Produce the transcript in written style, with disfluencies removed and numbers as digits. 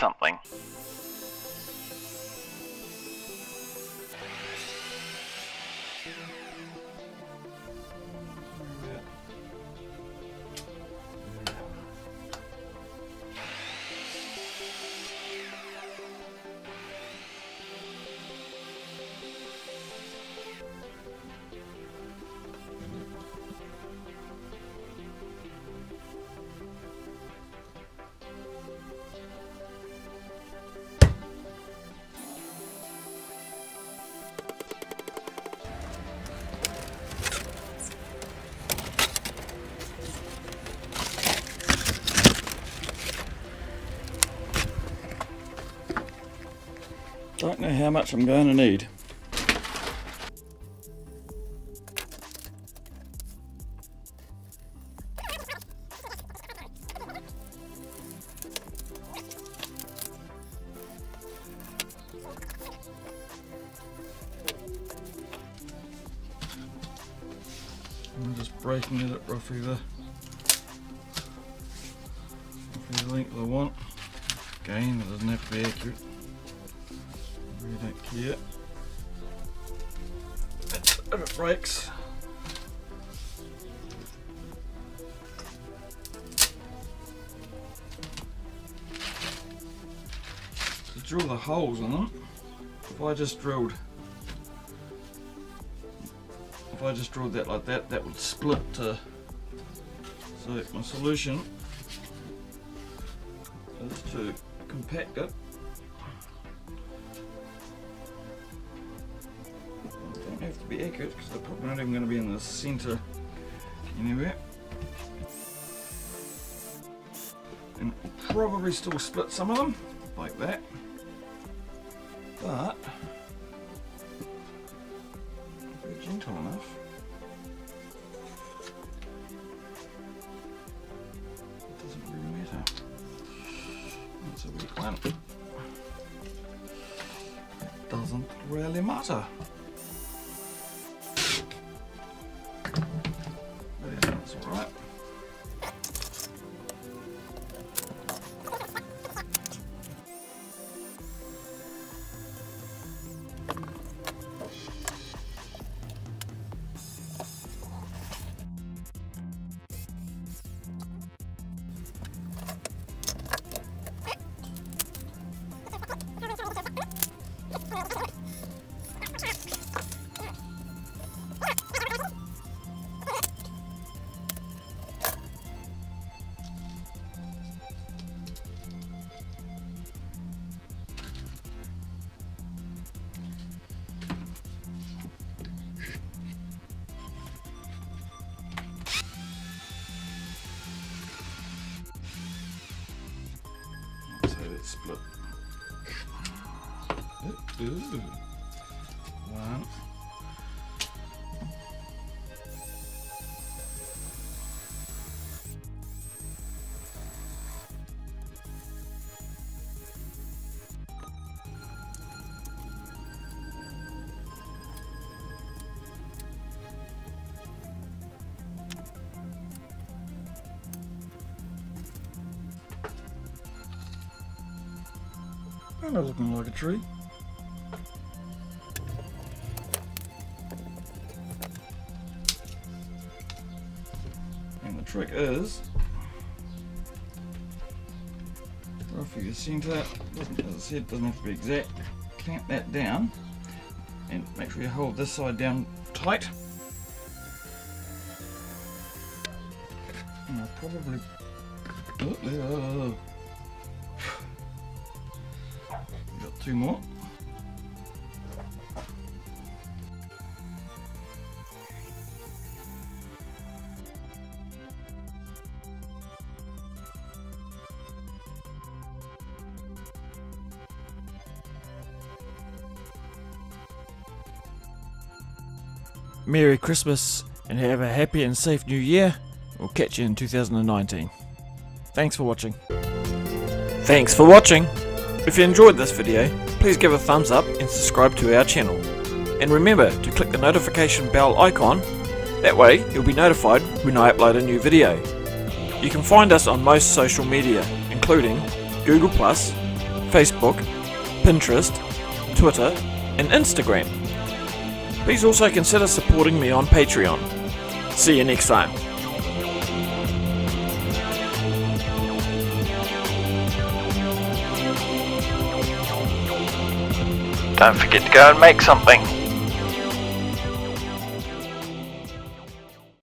something. Don't know how much I'm going to need. I'm just breaking it at roughly the length I want. Again, it doesn't have to be accurate. I really don't care. If it breaks, to drill the holes in them, if I just drilled that like that, that would split to, so my solution is to compact it. Don't have to be accurate because they're probably not even going to be in the centre anywhere. And I'll probably still split some of them like that, but if we're gentle enough, it doesn't really matter. That's a weak one. It doesn't really matter. That's alright. Split. Ooh. One. Kind of looking like a tree. And the trick is, roughly the centre, as I said, doesn't have to be exact. Clamp that down and make sure you hold this side down tight. And I'll probably got two more. Merry Christmas and have a happy and safe New Year. We'll catch you in 2019. Thanks for watching. Thanks for watching! If you enjoyed this video, please give a thumbs up and subscribe to our channel. And remember to click the notification bell icon, that way you'll be notified when I upload a new video. You can find us on most social media, including Google+, Facebook, Pinterest, Twitter, and Instagram. Please also consider supporting me on Patreon. See you next time. Don't forget to go and make something.